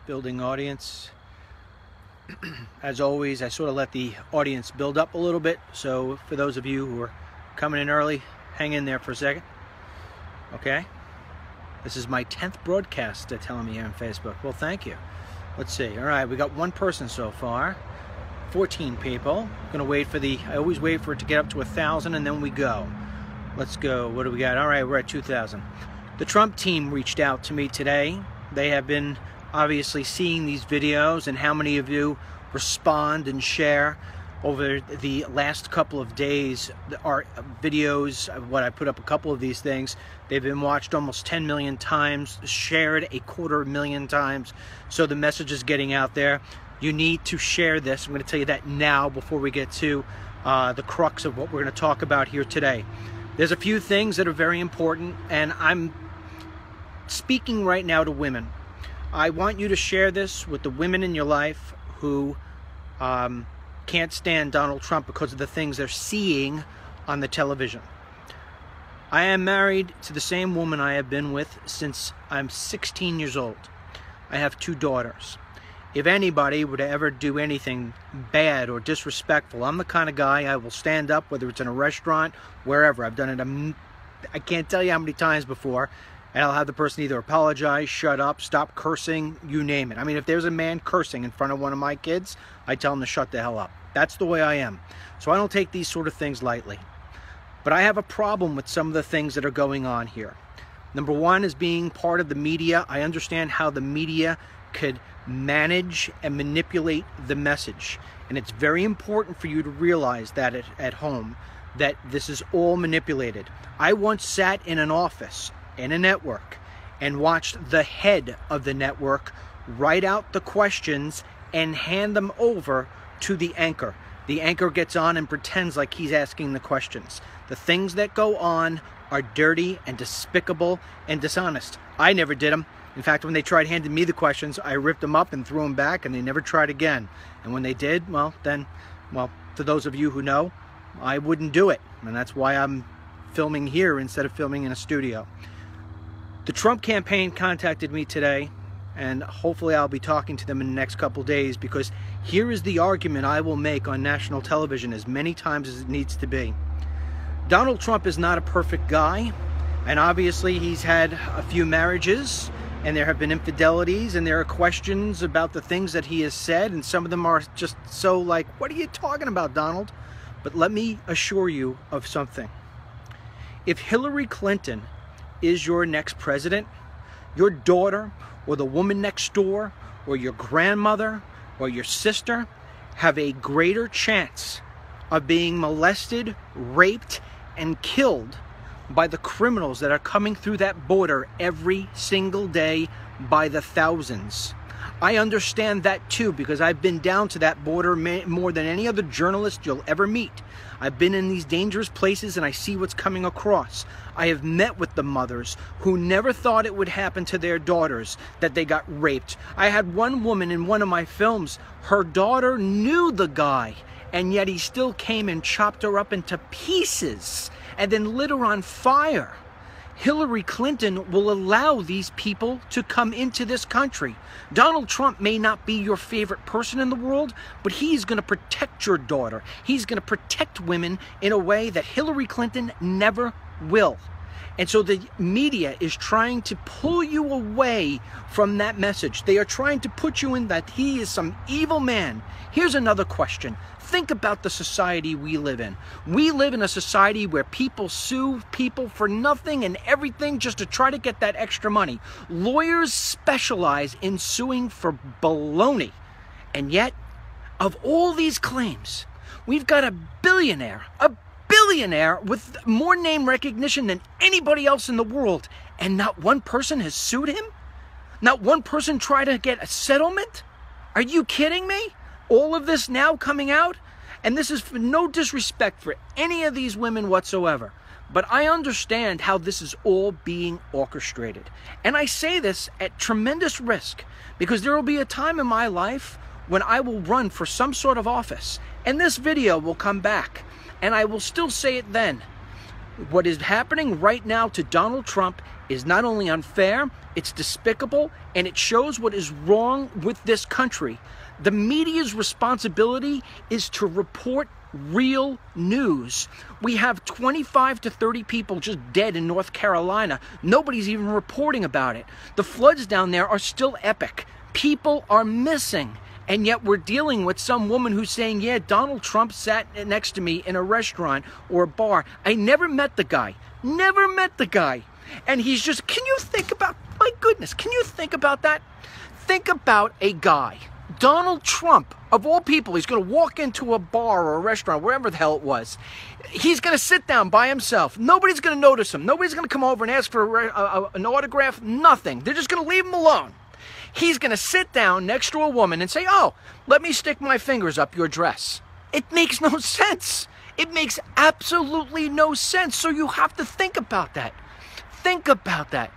building audience. As always, I sort of let the audience build up a little bit, so for those of you who are coming in early, hang in there for a second. Okay? This is my 10th broadcast, they're telling me here on Facebook. Well, thank you. Let's see. All right, we got one person so far. 14 people. I'm gonna wait for I always wait for it to get up to 1,000 and then we go. Let's go. What do we got? All right, we're at 2,000. The Trump team reached out to me today. They have been obviously seeing these videos, and how many of you respond and share over the last couple of days. Our videos, what I put up a couple of these things, they've been watched almost 10 million times, shared 250,000 times. So the message is getting out there. You need to share this. I'm going to tell you that now before we get to the crux of what we're going to talk about here today. There's a few things that are very important, and I'm speaking right now to women. I want you to share this with the women in your life who can't stand Donald Trump because of the things they're seeing on the television. I am married to the same woman I have been with since I'm 16 years old. I have 2 daughters. If anybody would ever do anything bad or disrespectful, I'm the kind of guy I will stand up, whether it's in a restaurant, wherever. I've done it, I can't tell you how many times before, and I'll have the person either apologize, shut up, stop cursing, you name it. I mean, if there's a man cursing in front of one of my kids, I tell him to shut the hell up. That's the way I am. So I don't take these sort of things lightly. But I have a problem with some of the things that are going on here. Number one is being part of the media. I understand how the media could manage and manipulate the message. And it's very important for you to realize that at home, that this is all manipulated. I once sat in an office in a network and watched the head of the network write out the questions and hand them over to the anchor. The anchor gets on and pretends like he's asking the questions. The things that go on are dirty and despicable and dishonest. I never did them. In fact, when they tried handing me the questions, I ripped them up and threw them back, and they never tried again. And when they did, well, for those of you who know, I wouldn't do it. And that's why I'm filming here instead of filming in a studio. The Trump campaign contacted me today, and hopefully I'll be talking to them in the next couple days, because here is the argument I will make on national television as many times as it needs to be. Donald Trump is not a perfect guy, and obviously he's had a few marriages, and there have been infidelities, and there are questions about the things that he has said, and some of them are just so like, what are you talking about, Donald? But let me assure you of something. If Hillary Clinton is your next president, your daughter or the woman next door or your grandmother or your sister have a greater chance of being molested, raped, and killed by the criminals that are coming through that border every single day by the thousands. I understand that too, because I've been down to that border more than any other journalist you'll ever meet. I've been in these dangerous places and I see what's coming across. I have met with the mothers who never thought it would happen to their daughters, that they got raped. I had one woman in one of my films, her daughter knew the guy, and yet he still came and chopped her up into pieces and then lit her on fire. Hillary Clinton will allow these people to come into this country. Donald Trump may not be your favorite person in the world, but he's going to protect your daughter. He's going to protect women in a way that Hillary Clinton never will. And so the media is trying to pull you away from that message. They are trying to put you in that he is some evil man. Here's another question. Think about the society we live in. We live in a society where people sue people for nothing and everything just to try to get that extra money. Lawyers specialize in suing for baloney. And yet, of all these claims, we've got a billionaire with more name recognition than anybody else in the world, and not one person has sued him? Not one person tried to get a settlement? Are you kidding me? All of this now coming out? And this is for no disrespect for any of these women whatsoever. But I understand how this is all being orchestrated. And I say this at tremendous risk, because there will be a time in my life when I will run for some sort of office, and this video will come back, and I will still say it then. What is happening right now to Donald Trump is not only unfair, it's despicable, and it shows what is wrong with this country. The media's responsibility is to report real news. We have 25 to 30 people just dead in North Carolina. Nobody's even reporting about it. The floods down there are still epic. People are missing. And yet we're dealing with some woman who's saying, yeah, Donald Trump sat next to me in a restaurant or a bar. I never met the guy. Never met the guy. And he's just, can you think about, my goodness, can you think about that? Think about a guy, Donald Trump, of all people. He's going to walk into a bar or a restaurant, wherever the hell it was. He's going to sit down by himself. Nobody's going to notice him. Nobody's going to come over and ask for an autograph. Nothing. They're just going to leave him alone. He's going to sit down next to a woman and say, oh, let me stick my fingers up your dress. It makes no sense. It makes absolutely no sense. So you have to think about that. Think about that.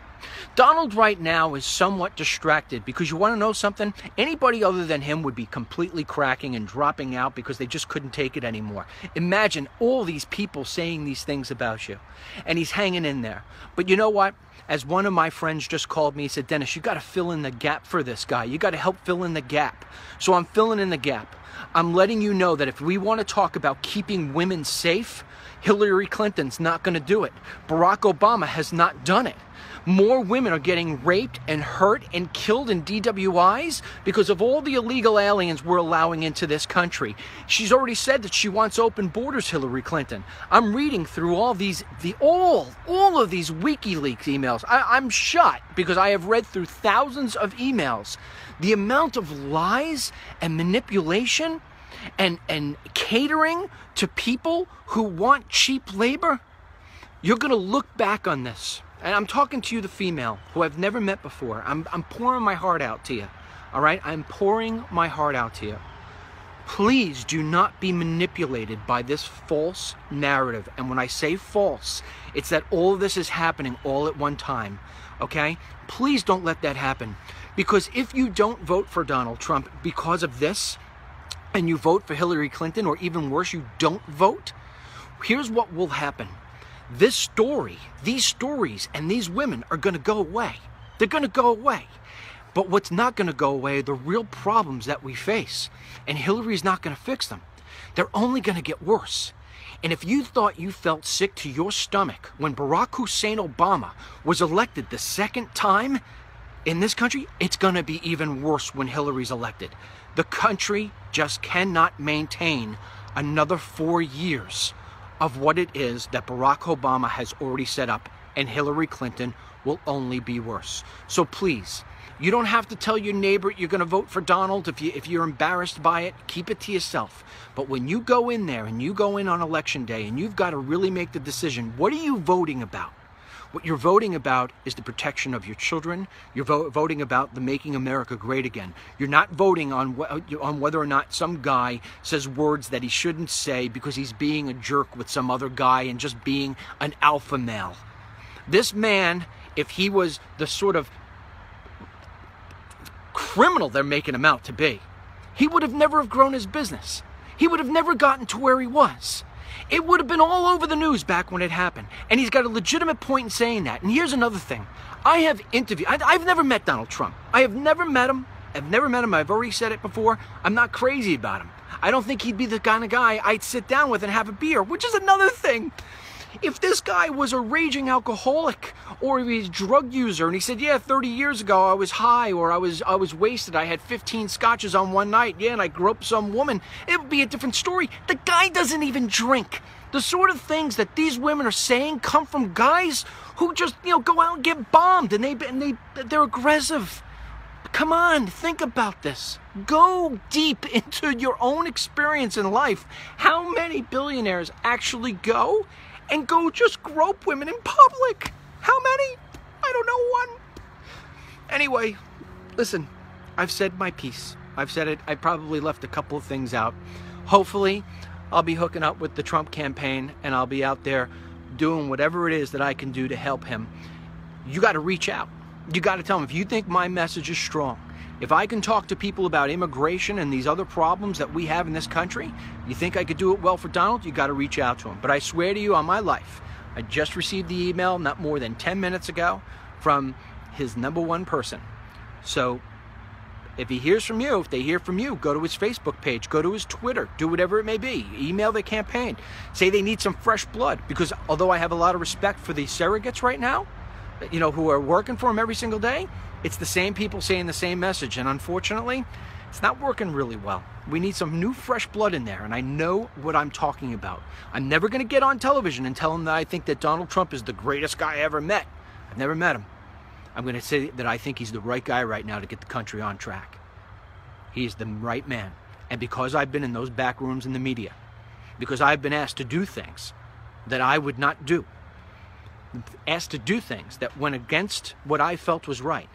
Donald right now is somewhat distracted because you want to know something? Anybody other than him would be completely cracking and dropping out because they just couldn't take it anymore. Imagine all these people saying these things about you. And he's hanging in there. But you know what? As one of my friends just called me, he said, Dennis, you got to fill in the gap for this guy. You got to help fill in the gap. So I'm filling in the gap. I'm letting you know that if we want to talk about keeping women safe, Hillary Clinton's not going to do it. Barack Obama has not done it. More women are getting raped and hurt and killed in DWIs because of all the illegal aliens we're allowing into this country. She's already said that she wants open borders, Hillary Clinton. I'm reading through all of these WikiLeaks emails. I'm shot because I have read through thousands of emails. The amount of lies and manipulation and catering to people who want cheap labor. You're going to look back on this. And I'm talking to you, the female, who I've never met before. I'm pouring my heart out to you, all right? I'm pouring my heart out to you. Please do not be manipulated by this false narrative. And when I say false, it's that all of this is happening all at one time, okay? Please don't let that happen. Because if you don't vote for Donald Trump because of this, and you vote for Hillary Clinton, or even worse, you don't vote, here's what will happen. This story, these stories, and these women are going to go away. They're going to go away. But what's not going to go away are the real problems that we face. And Hillary's not going to fix them. They're only going to get worse. And if you thought you felt sick to your stomach when Barack Hussein Obama was elected the second time in this country, it's going to be even worse when Hillary's elected. The country just cannot maintain another 4 years of what it is that Barack Obama has already set up, and Hillary Clinton will only be worse. So please, you don't have to tell your neighbor you're going to vote for Donald. If you're embarrassed by it, keep it to yourself. But when you go in there and you go in on election day and you've got to really make the decision, what are you voting about? What you're voting about is the protection of your children. You're voting about the making America great again. You're not voting on whether or not some guy says words that he shouldn't say because he's being a jerk with some other guy and just being an alpha male. This man, if he was the sort of criminal they're making him out to be, he would have never have grown his business. He would have never gotten to where he was. It would have been all over the news back when it happened. And he's got a legitimate point in saying that. And here's another thing. I've never met Donald Trump. I have never met him. I've never met him. I've already said it before. I'm not crazy about him. I don't think he'd be the kind of guy I'd sit down with and have a beer, which is another thing. If this guy was a raging alcoholic or he's a drug user and he said, yeah, 30 years ago I was high or I was wasted, I had 15 scotches on one night, yeah, and I groped some woman, it would be a different story. The guy doesn't even drink. The sort of things that these women are saying come from guys who just, go out and get bombed and they're aggressive. Come on, think about this. Go deep into your own experience in life. How many billionaires actually go and go just grope women in public? How many? I don't know, one. Anyway, listen, I've said my piece. I've said it. I probably left a couple of things out. Hopefully, I'll be hooking up with the Trump campaign and I'll be out there doing whatever it is that I can do to help him. You got to reach out. You got to tell him, if you think my message is strong, if I can talk to people about immigration and these other problems that we have in this country, you think I could do it well for Donald, you got to reach out to him. But I swear to you on my life, I just received the email not more than 10 minutes ago from his #1 person. So if he hears from you, if they hear from you, go to his Facebook page, go to his Twitter, do whatever it may be. Email the campaign. Say they need some fresh blood, because although I have a lot of respect for the surrogates right now, you know, who are working for him every single day, it's the same people saying the same message, and unfortunately, it's not working really well. We need some new fresh blood in there, and I know what I'm talking about. I'm never going to get on television and tell them that I think that Donald Trump is the greatest guy I ever met. I've never met him. I'm going to say that I think he's the right guy right now to get the country on track. He's the right man. And because I've been in those back rooms in the media, because I've been asked to do things that I would not do, asked to do things that went against what I felt was right,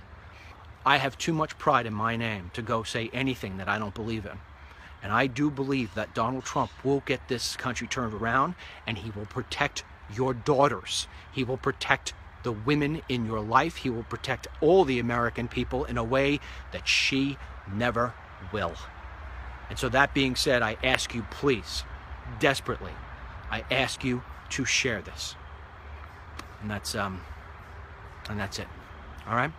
I have too much pride in my name to go say anything that I don't believe in. And I do believe that Donald Trump will get this country turned around, and he will protect your daughters. He will protect the women in your life. He will protect all the American people in a way that she never will. And so that being said, I ask you, please, desperately, I ask you to share this. And that's it. All right?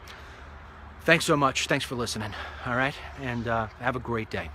Thanks so much. Thanks for listening. All right? And have a great day.